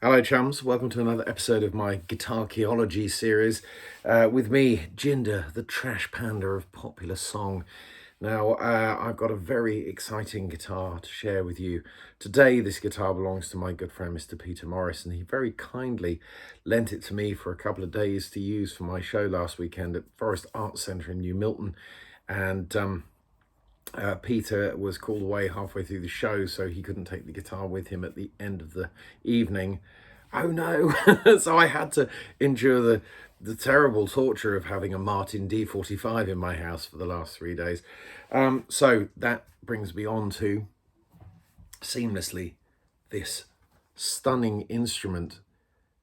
Hello chums, welcome to another episode of my Guitarchaeology series with me, Jinder, the trash panda of popular song. Now, I've got a very exciting guitar to share with you. Today, this guitar belongs to my good friend, Mr. Peter Morris, and he very kindly lent it to me for a couple of days to use for my show last weekend at Forest Arts Centre in New Milton. And Peter was called away halfway through the show, so he couldn't take the guitar with him at the end of the evening. Oh no! So I had to endure the terrible torture of having a Martin D45 in my house for the last 3 days. So that brings me on to seamlessly this stunning instrument.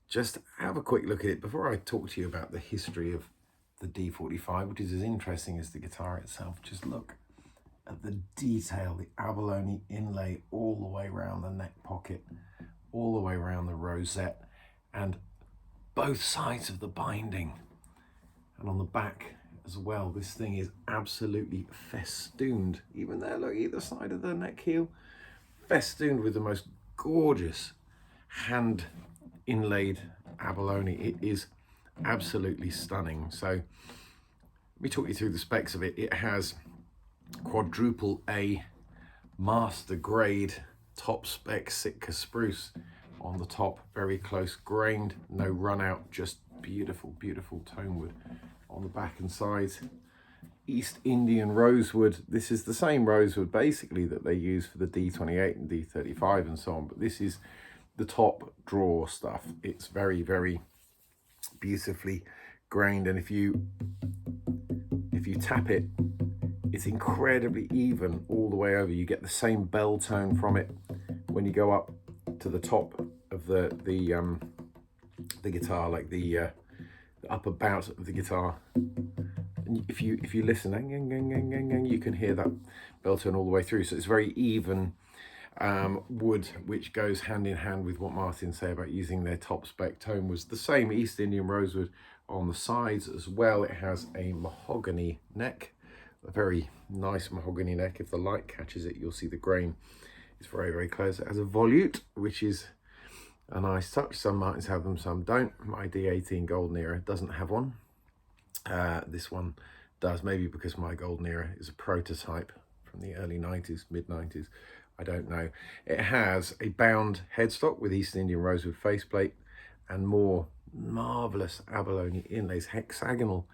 Just have a quick look at it before I talk to you about the history of the D45, which is as interesting as the guitar itself. Just look at the detail, the abalone inlay all the way around the neck pocket, all the way around the rosette, and both sides of the binding, and on the back as well. This thing is absolutely festooned, even there, look, either side of the neck heel, festooned with the most gorgeous hand inlaid abalone. It is absolutely stunning. So let me talk you through the specs of it. It has quadruple A master grade top spec Sitka spruce on the top, very close grained, no run out, just beautiful tone wood on the back and sides. East Indian rosewood. This is the same rosewood basically that they use for the D28 and D35 and so on, but this is the top drawer stuff. It's very beautifully grained, and if you tap it, it's incredibly even all the way over. You get the same bell tone from it when you go up to the top of the guitar, like the upper bout of the guitar. And if you listen, you can hear that bell tone all the way through. So it's very even wood, which goes hand in hand with what Martin say about using their top spec tone. Was the same East Indian rosewood on the sides as well. It has a mahogany neck, a very nice mahogany neck. If the light catches it, you'll see the grain is very close. It has a volute, which is a nice touch. Some Martins have them, some don't. My D18 Golden Era doesn't have one. This one does, maybe because my Golden Era is a prototype from the early 90s, mid 90s. I don't know. It has a bound headstock with East Indian rosewood faceplate and more marvelous abalone inlays, hexagonal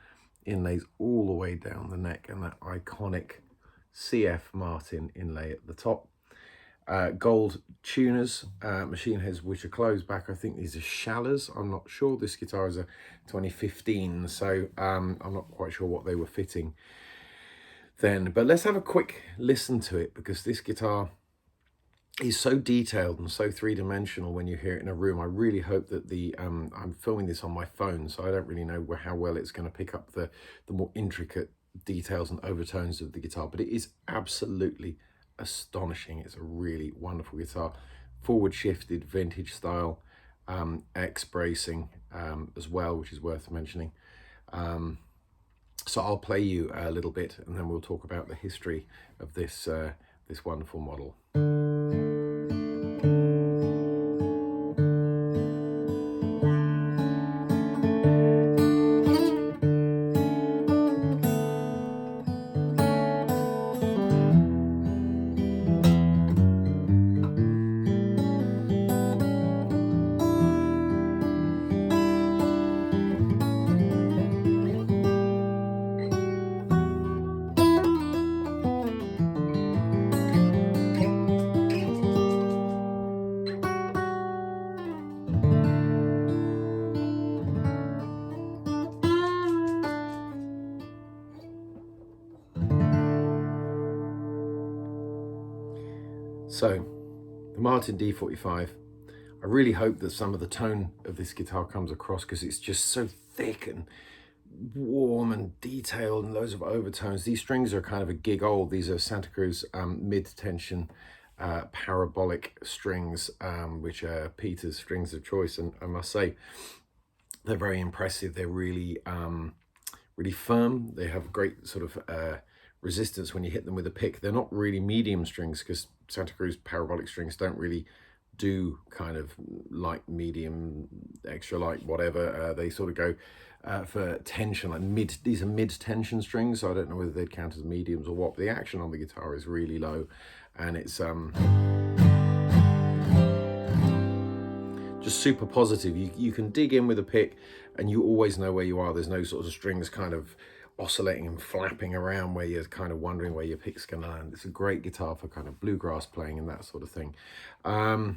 inlays all the way down the neck, and that iconic CF Martin inlay at the top. Gold tuners, machine heads which are closed back. I think these are Shallers. I'm not sure. This guitar is a 2015, so I'm not quite sure what they were fitting then. But let's have a quick listen to it, because this guitar is so detailed and so three-dimensional when you hear it in a room. I really hope that I'm filming this on my phone, so I don't really know how well it's going to pick up the more intricate details and overtones of the guitar, but it is absolutely astonishing. It's a really wonderful guitar, forward shifted vintage style, X bracing as well, which is worth mentioning. So I'll play you a little bit and then we'll talk about the history of this this wonderful model. So, the Martin D45, I really hope that some of the tone of this guitar comes across, because it's just so thick and warm and detailed and loads of overtones. These strings are kind of a gig old. These are Santa Cruz mid-tension parabolic strings, which are Peter's strings of choice, and I must say they're very impressive. They're really firm. They have great sort of resistance when you hit them with a pick. They're not really medium strings, because Santa Cruz parabolic strings don't really do kind of light, medium, extra light, whatever. They sort of go for tension, like mid. These are mid-tension strings, so I don't know whether they'd count as mediums or what. But the action on the guitar is really low, and it's just super positive. You can dig in with a pick, and you always know where you are. There's no sort of strings kind of oscillating and flapping around where you're kind of wondering where your pick's going to land. It's a great guitar for kind of bluegrass playing and that sort of thing. But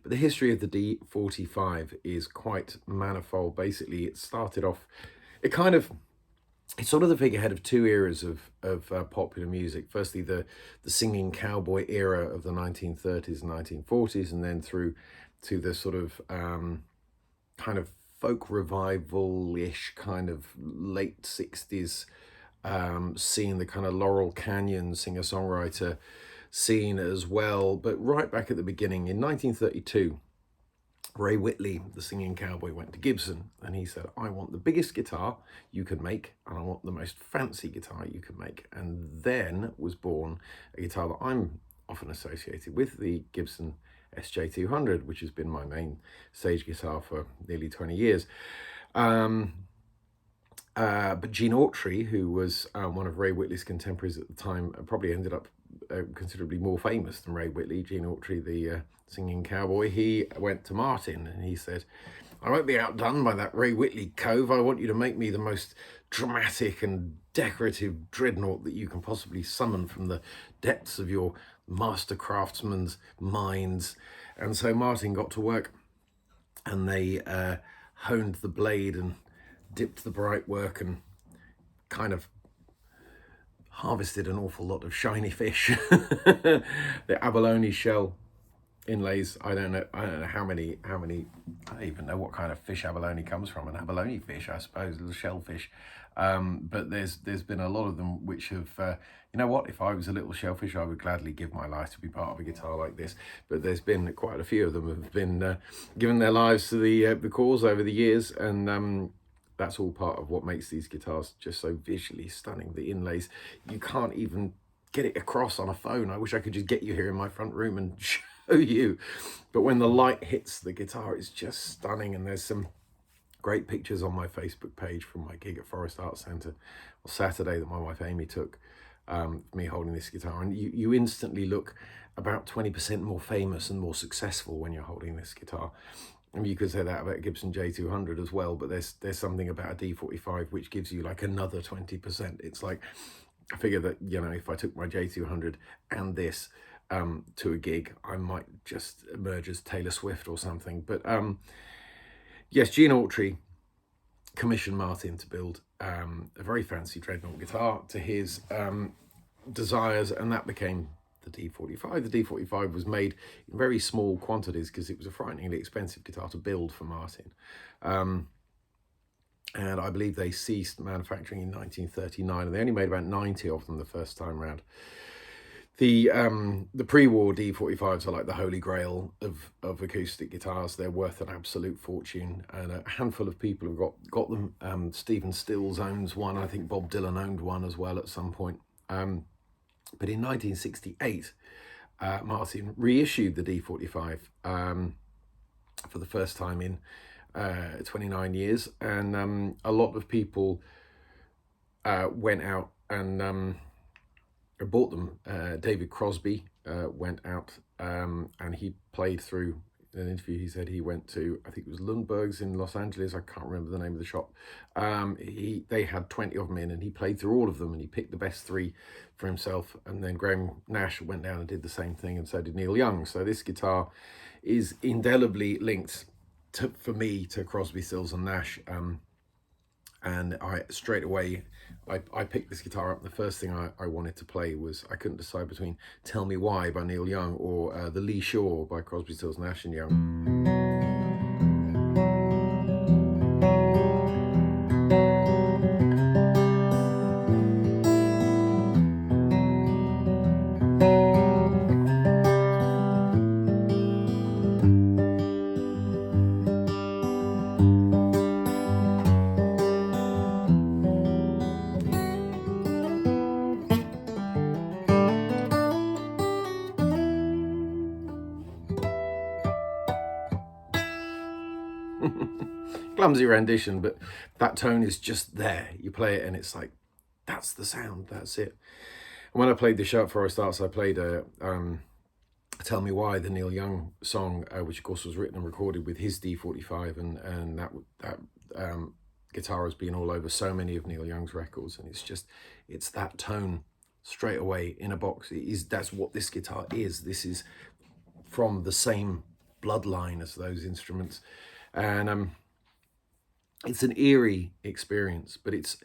the history of the D45 is quite manifold. Basically, it started off, it's sort of the figurehead of two eras of popular music. Firstly, the singing cowboy era of the 1930s and 1940s, and then through to the sort of kind of folk revival-ish kind of late 60s scene, the kind of Laurel Canyon singer-songwriter scene as well. But right back at the beginning, in 1932, Ray Whitley, the singing cowboy, went to Gibson and he said, I want the biggest guitar you can make, and I want the most fancy guitar you can make. And then was born a guitar that I'm often associated with, the Gibson SJ200, which has been my main stage guitar for nearly 20 years. But Gene Autry, who was one of Ray Whitley's contemporaries at the time, probably ended up considerably more famous than Ray Whitley. Gene Autry, the singing cowboy, he went to Martin and he said, I won't be outdone by that Ray Whitley cove. I want you to make me the most dramatic and decorative dreadnought that you can possibly summon from the depths of your master craftsman's minds. And so Martin got to work, and they honed the blade and dipped the bright work and kind of harvested an awful lot of shiny fish. The abalone shell inlays, I don't know how many, I don't even know what kind of fish abalone comes from. An abalone fish, I suppose, little shellfish. But there's been a lot of them which have, you know what, if I was a little shellfish, I would gladly give my life to be part of a guitar like this. But there's been quite a few of them have been given their lives to the cause over the years, and that's all part of what makes these guitars just so visually stunning. The inlays, you can't even get it across on a phone. I wish I could just get you here in my front room and show you. But when the light hits the guitar, it's just stunning. And there's some great pictures on my Facebook page from my gig at Forest Arts Centre on Saturday that my wife Amy took, me holding this guitar. And you instantly look about 20% more famous and more successful when you're holding this guitar. And you could say that about Gibson J200 as well, but there's something about a D45 which gives you like another 20%. It's like, I figure that, you know, if I took my J200 and this to a gig, I might just emerge as Taylor Swift or something. But yes, Gene Autry commissioned Martin to build a very fancy dreadnought guitar to his desires, and that became the D45. The D45 was made in very small quantities because it was a frighteningly expensive guitar to build for Martin. And I believe they ceased manufacturing in 1939, and they only made about 90 of them the first time round. The pre-war D45s are like the holy grail of acoustic guitars. They're worth an absolute fortune, and a handful of people have got them. Stephen Stills owns one. I think Bob Dylan owned one as well at some point. But in 1968, Martin reissued the D45 for the first time in 29 years, and a lot of people went out and bought them. David Crosby went out and he played through. In an interview, he said he went to, I think it was Lundberg's in Los Angeles. I can't remember the name of the shop. They had 20 of them in, and he played through all of them, and he picked the best 3 for himself. And then Graham Nash went down and did the same thing, and so did Neil Young. So this guitar is indelibly linked for me to Crosby, Stills and Nash. And I straight away, I picked this guitar up. The first thing I wanted to play was, I couldn't decide between Tell Me Why by Neil Young or The Lee Shore by Crosby, Stills, Nash and Young. Clumsy rendition, but that tone is just there. You play it and it's like, that's the sound, that's it. And when I played the show at Forest Arts, I played Tell Me Why, the Neil Young song, which of course was written and recorded with his D45, and that guitar has been all over so many of Neil Young's records, and it's that tone straight away in a box. That's what this guitar is. This is from the same bloodline as those instruments, and it's an eerie experience, but it's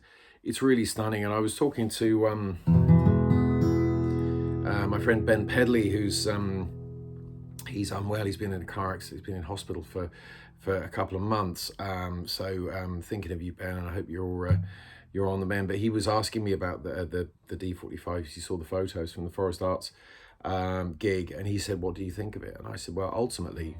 really stunning. And I was talking to my friend Ben Pedley, who's he's unwell. He's been in a car accident. He's been in hospital for a couple of months. So thinking of you, Ben, and I hope you're on the mend. But he was asking me about the D45. He saw the photos from the Forest Arts gig, and he said, "What do you think of it?" And I said, "Well, ultimately."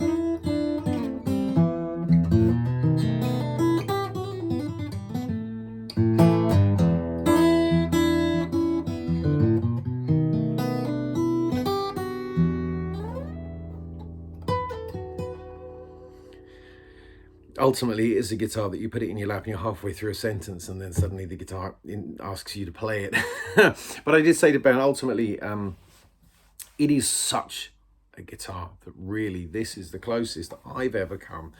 Ultimately, it is a guitar that you put it in your lap and you're halfway through a sentence and then suddenly the guitar asks you to play it. But I did say to Ben, ultimately, it is such a guitar that really, this is the closest I've ever come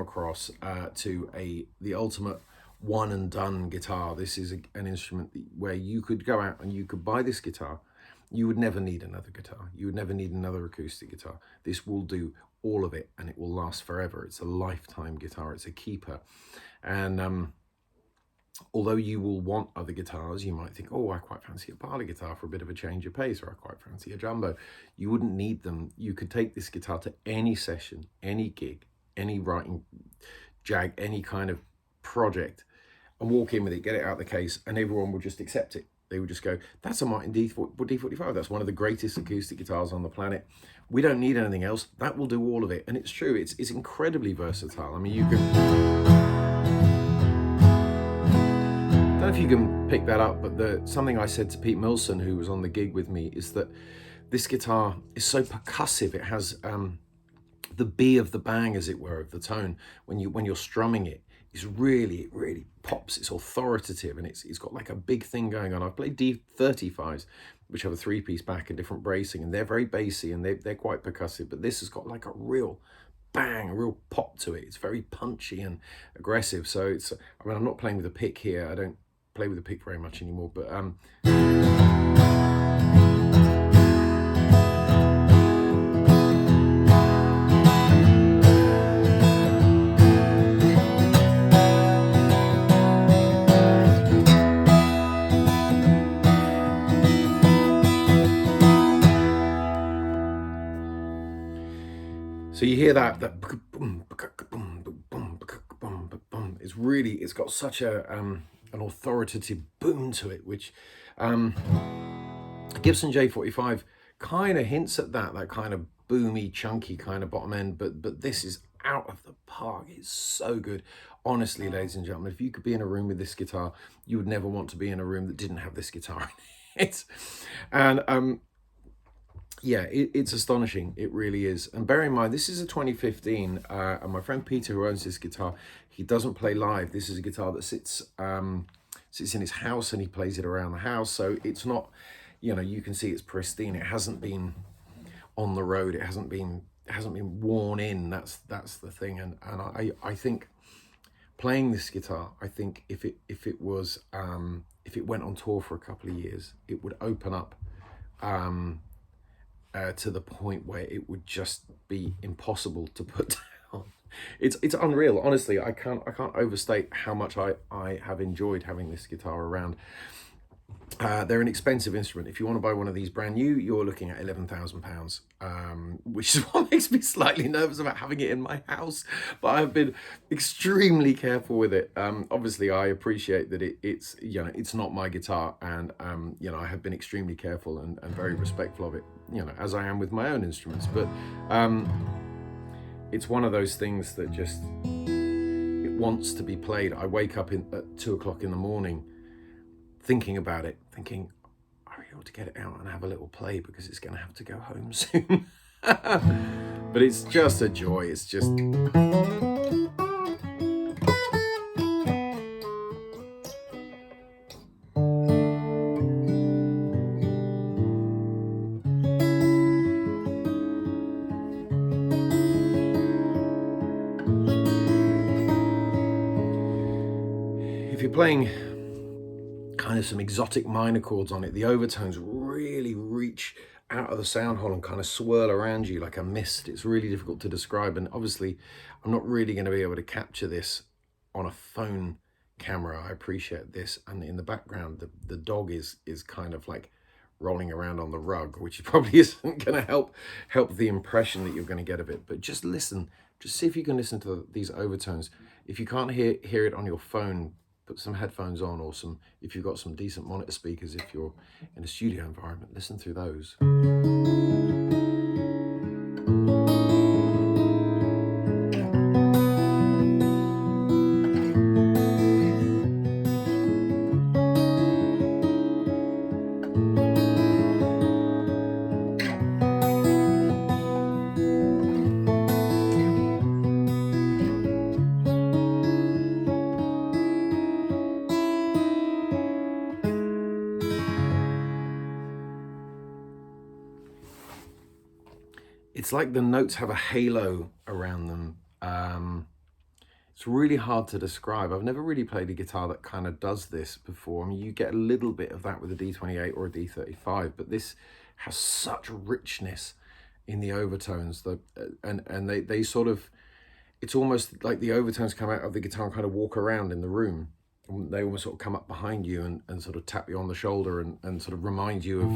across to the ultimate one and done guitar. This is an instrument where you could go out and you could buy this guitar. You would never need another guitar. You would never need another acoustic guitar. This will do all of it and it will last forever. It's a lifetime guitar. It's a keeper. And although you will want other guitars, you might think, oh, I quite fancy a parlor guitar for a bit of a change of pace, or I quite fancy a jumbo. You wouldn't need them. You could take this guitar to any session, any gig, any writing jag, any kind of project, and walk in with it, get it out of the case, and everyone would just accept it. They would just go, that's a Martin D45. That's one of the greatest acoustic guitars on the planet. We don't need anything else. That will do all of it. And it's true. It's incredibly versatile. I mean, you can... I don't know if you can pick that up, but something I said to Pete Milson, who was on the gig with me, is that this guitar is so percussive. It has the B of the bang, as it were, of the tone. When you're strumming it, it really pops. It's authoritative, and it's got like a big thing going on. I've played D35s, which have a 3-piece back and different bracing, and they're very bassy and they're quite percussive, but this has got like a real bang, a real pop to it. It's very punchy and aggressive. So I mean, I'm not playing with a pick here. I don't play with a pick very much anymore, but so you hear that it's got such an authoritative boom to it, which Gibson J45 kind of hints at that kind of boomy, chunky kind of bottom end, but this is out of the park. It's so good. Honestly, ladies and gentlemen, if you could be in a room with this guitar, you would never want to be in a room that didn't have this guitar in it. And yeah, it's astonishing. It really is. And bear in mind, this is a 2015, and my friend Peter, who owns this guitar, he doesn't play live. This is a guitar that sits in his house, and he plays it around the house. So it's not, you can see it's pristine. It hasn't been on the road. It hasn't been worn in. That's the thing. And I think playing this guitar, I think if it went on tour for a couple of years, it would open up to the point where it would just be impossible to put down. It's unreal. Honestly, I can't overstate how much I have enjoyed having this guitar around. They're an expensive instrument. If you want to buy one of these brand new, you're looking at £11,000, which is what makes me slightly nervous about having it in my house. But I've been extremely careful with it. Obviously, I appreciate that it's not my guitar, and I have been extremely careful and very respectful of it, as I am with my own instruments. But it's one of those things that just, it wants to be played. I wake up at 2 o'clock in the morning thinking about it, thinking, I really ought to get it out and have a little play because it's going to have to go home soon. But it's just a joy. It's just... you're playing kind of some exotic minor chords on it, the overtones really reach out of the sound hole and kind of swirl around you like a mist. It's really difficult to describe, and obviously I'm not really going to be able to capture this on a phone camera. I appreciate this, and in the background the dog is kind of like rolling around on the rug, which probably isn't going to help the impression that you're going to get of it. But just listen, just see if you can listen to these overtones. If you can't hear it on your phone, put some headphones on, or if you've got some decent monitor speakers, if you're in a studio environment, listen through those. It's like the notes have a halo around them. It's really hard to describe. I've never really played a guitar that kind of does this before. I mean, you get a little bit of that with a D28 or a D35, but this has such richness in the overtones that, and they sort of, it's almost like the overtones come out of the guitar and kind of walk around in the room. They almost sort of come up behind you and sort of tap you on the shoulder and sort of remind you of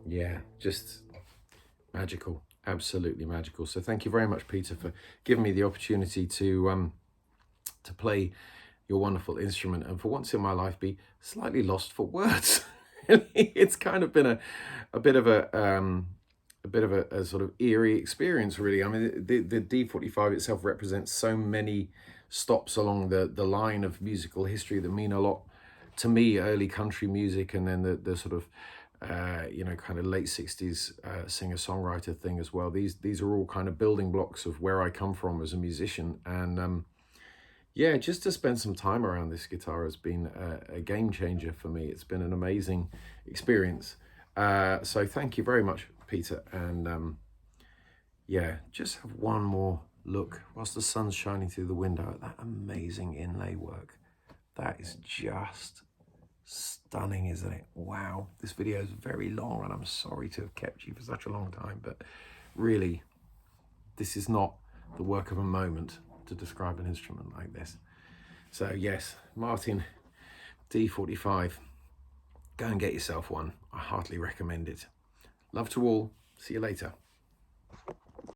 yeah, just magical, absolutely magical. So thank you very much, Peter, for giving me the opportunity to play your wonderful instrument, and for once in my life be slightly lost for words. It's kind of been a bit of a sort of eerie experience, really. I mean, the D45 itself represents so many stops along the line of musical history that mean a lot to me. Early country music, and then the sort of kind of late 60s singer-songwriter thing as well. These are all kind of building blocks of where I come from as a musician, and yeah, just to spend some time around this guitar has been a game changer for me. It's been an amazing experience. So thank you very much, Peter. And yeah, just have one more look whilst the sun's shining through the window at that amazing inlay work. That is just stunning, isn't it? Wow, this video is very long and I'm sorry to have kept you for such a long time, but really, this is not the work of a moment to describe an instrument like this. So yes, Martin D45, go and get yourself one. I heartily recommend it. Love to all. See you later.